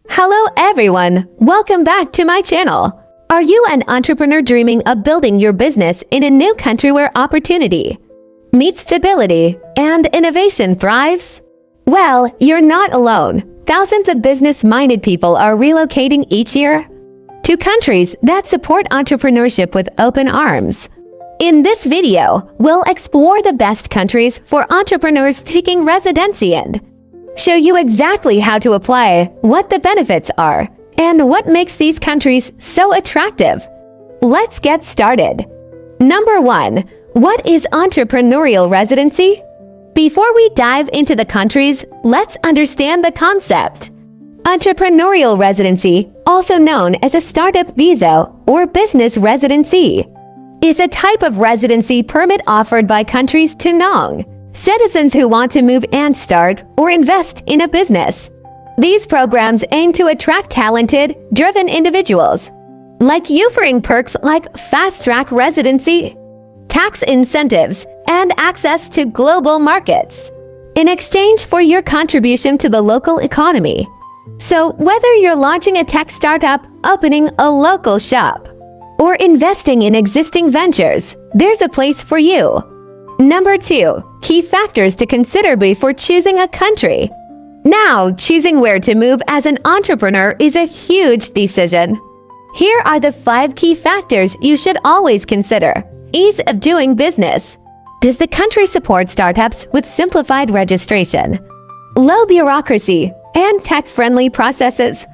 Hello everyone! Welcome back to my channel. Are you an entrepreneur dreaming of building your business in a new country where opportunity meets stability and innovation thrives? Well, you're not alone. Thousands of business-minded people are relocating each year to countries that support entrepreneurship with open arms. In this video, we'll explore the best countries for entrepreneurs seeking residency and show you exactly how to apply, what the benefits are, and what makes these countries so attractive. Let's get started. Number 1. What is entrepreneurial residency? Before we dive into the countries, let's understand the concept. Entrepreneurial residency, also known as a startup visa or business residency, is a type of residency permit offered by countries to citizens who want to move and start or invest in a business. These programs aim to attract talented, driven individuals like you, offering perks like fast-track residency, tax incentives, and access to global markets in exchange for your contribution to the local economy. So whether you're launching a tech startup, opening a local shop, or investing in existing ventures, there's a place for you. Number 2. Key factors to consider before choosing a country. Now, choosing where to move as an entrepreneur is a huge decision. Here are the 5 key factors you should always consider. Ease of doing business. Does the country support startups with simplified registration, low bureaucracy, and tech-friendly processes?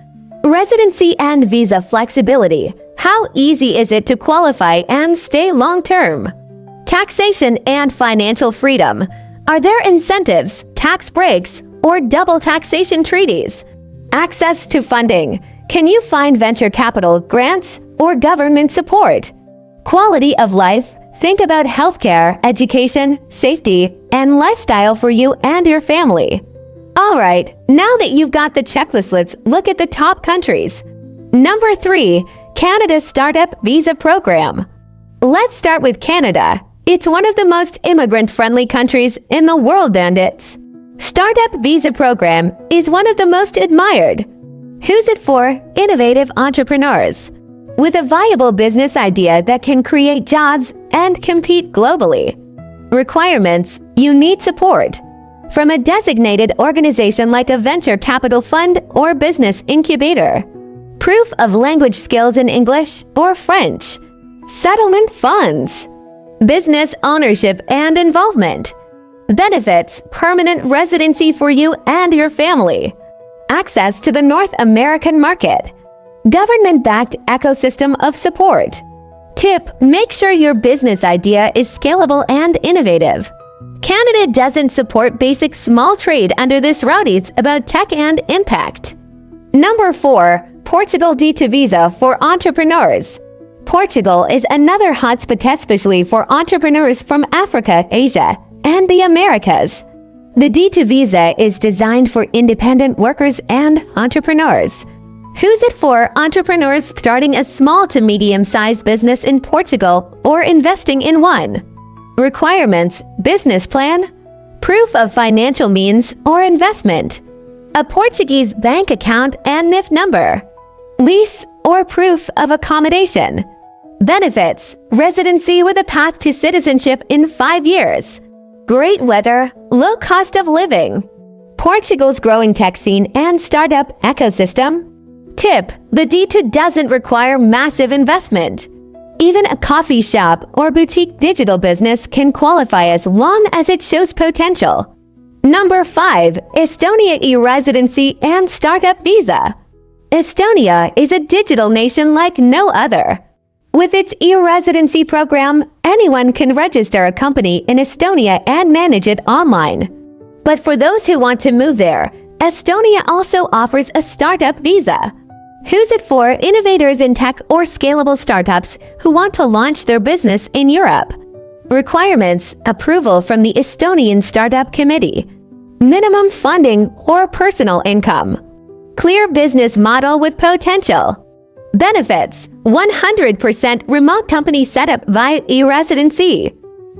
Residency and visa flexibility. How easy is it to qualify and stay long-term? Taxation and financial freedom. Are there incentives, tax breaks, or double taxation treaties? Access to funding. Can you find venture capital, grants, or government support? Quality of life. Think about healthcare, education, safety, and lifestyle for you and your family. Alright, now that you've got the checklist, let's look at the top countries. Number 3. Canada's Startup Visa Program. Let's start with Canada. It's one of the most immigrant-friendly countries in the world, and its Startup Visa Program is one of the most admired. Who's it for? Innovative entrepreneurs with a viable business idea that can create jobs and compete globally. Requirements: you need support from a designated organization like a venture capital fund or business incubator. Proof of language skills in English or French. Settlement funds. Business ownership and involvement. Benefits: permanent residency for you and your family. Access to the North American market. Government-backed ecosystem of support. Tip: make sure your business idea is scalable and innovative. Canada doesn't support basic small trade under this route. It's about tech and impact. Number 4. Portugal D2 Visa for entrepreneurs. Portugal is another hotspot, especially for entrepreneurs from Africa, Asia, and the Americas. The D2 visa is designed for independent workers and entrepreneurs. Who's it for? Entrepreneurs starting a small to medium-sized business in Portugal or investing in one. Requirements: business plan, proof of financial means or investment, a Portuguese bank account and NIF number, lease or proof of accommodation. Benefits: residency with a path to citizenship in 5 years. Great weather, low cost of living. Portugal's growing tech scene and startup ecosystem. Tip: the D2 doesn't require massive investment. Even a coffee shop or boutique digital business can qualify as long as it shows potential. Number 5. Estonia e-residency and startup visa. Estonia is a digital nation like no other. With its e-residency program, anyone can register a company in Estonia and manage it online. But for those who want to move there, Estonia also offers a startup visa. Who's it for? Innovators in tech or scalable startups who want to launch their business in Europe. Requirements: approval from the Estonian Startup Committee. Minimum funding or personal income. Clear business model with potential. Benefits: 100% remote company setup via e-residency.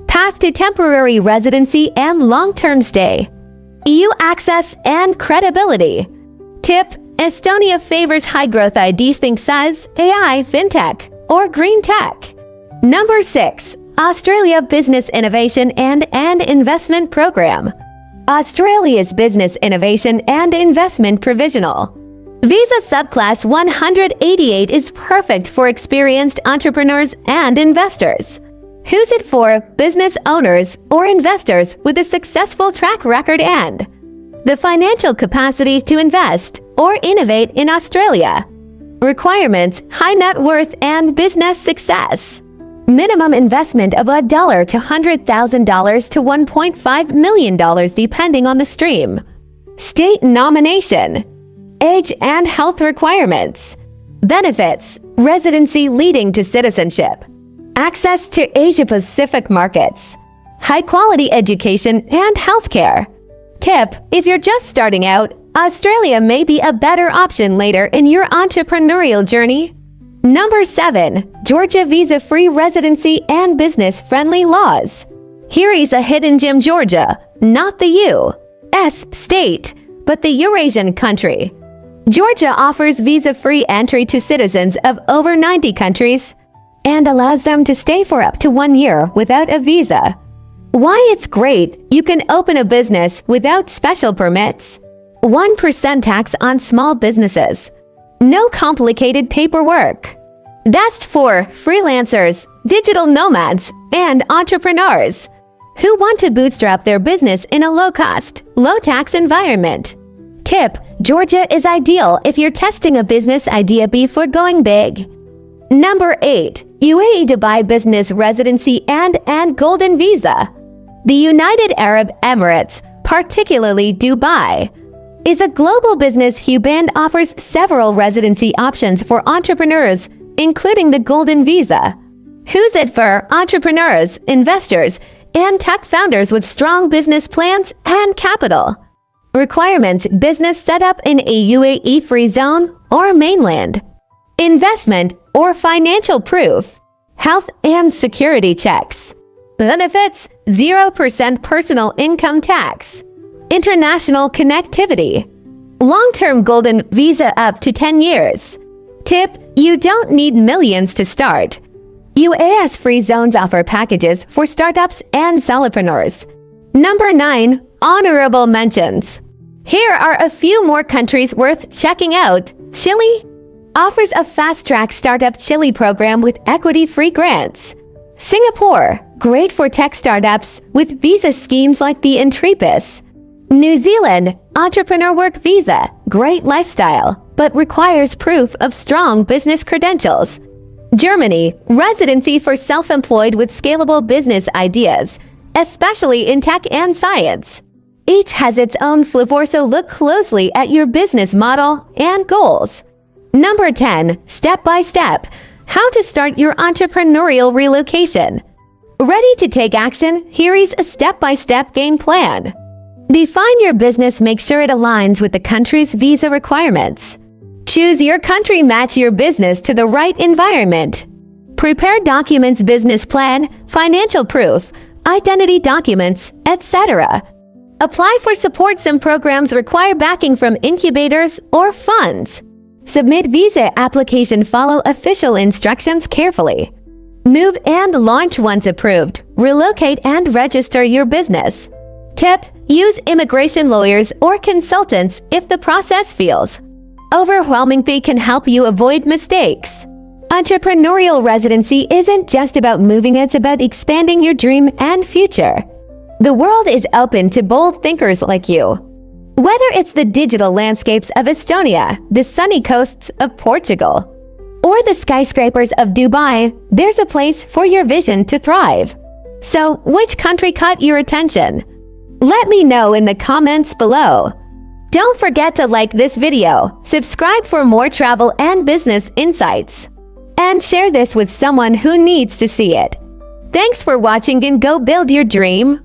Path to temporary residency and long-term stay. EU access and credibility. Tip: Estonia favors high-growth ideas think as AI, fintech, or green tech. Number 6. Australia Business Innovation and Investment Program. Australia's Business Innovation and Investment Provisional Visa Subclass 188 is perfect for experienced entrepreneurs and investors. Who's it for? Business owners or investors with a successful track record and the financial capacity to invest or innovate in Australia. Requirements: high net worth and business success. Minimum investment of $1 to $100,000 to $1.5 million depending on the stream. State nomination. Age and health requirements. Benefits: residency leading to citizenship. Access to Asia-Pacific markets. High-quality education and healthcare. Tip: if you're just starting out, Australia may be a better option later in your entrepreneurial journey. Number 7. Georgia Visa-Free Residency and Business-Friendly Laws. Here is a hidden gem: Georgia, not the U.S. state, but the Eurasian country. Georgia offers visa-free entry to citizens of over 90 countries and allows them to stay for up to 1 year without a visa. Why it's great: you can open a business without special permits. 1% tax on small businesses. No complicated paperwork. Best for freelancers, digital nomads, and entrepreneurs who want to bootstrap their business in a low-cost, low-tax environment. Tip: Georgia is ideal if you're testing a business idea before going big. Number 8. UAE Dubai Business Residency and Golden Visa. The United Arab Emirates, particularly Dubai, is a global business hub and offers several residency options for entrepreneurs, including the Golden Visa. Who's it for? Entrepreneurs, investors, and tech founders with strong business plans and capital. Requirements: business setup in a UAE-free zone or mainland. Investment or financial proof. Health and security checks. Benefits: 0% personal income tax. International connectivity. Long-term Golden Visa up to 10 years. Tip: you don't need millions to start. UAS free zones offer packages for startups and solopreneurs. Number 9. Honorable mentions. Here are a few more countries worth checking out. Chile offers a fast-track startup Chile program with equity-free grants. Singapore, great for tech startups with visa schemes like the Intrepis. New Zealand, entrepreneur work visa, great lifestyle, but requires proof of strong business credentials. Germany, residency for self-employed with scalable business ideas, especially in tech and science. Each has its own flavor, so look closely at your business model and goals. Number 10. Step by step. How to start your entrepreneurial relocation. Ready to take action? Here is a step-by-step game plan. Define your business, make sure it aligns with the country's visa requirements. Choose your country, match your business to the right environment. Prepare documents, business plan, financial proof, identity documents, etc. Apply for support. Some programs require backing from incubators or funds. Submit visa application, follow official instructions carefully. Move and launch once approved. Relocate and register your business. Tip: use immigration lawyers or consultants if the process feels overwhelming. They can help you avoid mistakes. Entrepreneurial residency isn't just about moving, it's about expanding your dream and future. The world is open to bold thinkers like you. Whether it's the digital landscapes of Estonia, the sunny coasts of Portugal, or the skyscrapers of Dubai, there's a place for your vision to thrive. So, which country caught your attention? Let me know in the comments below. Don't forget to like this video, subscribe for more travel and business insights, and share this with someone who needs to see it. Thanks for watching, and go build your dream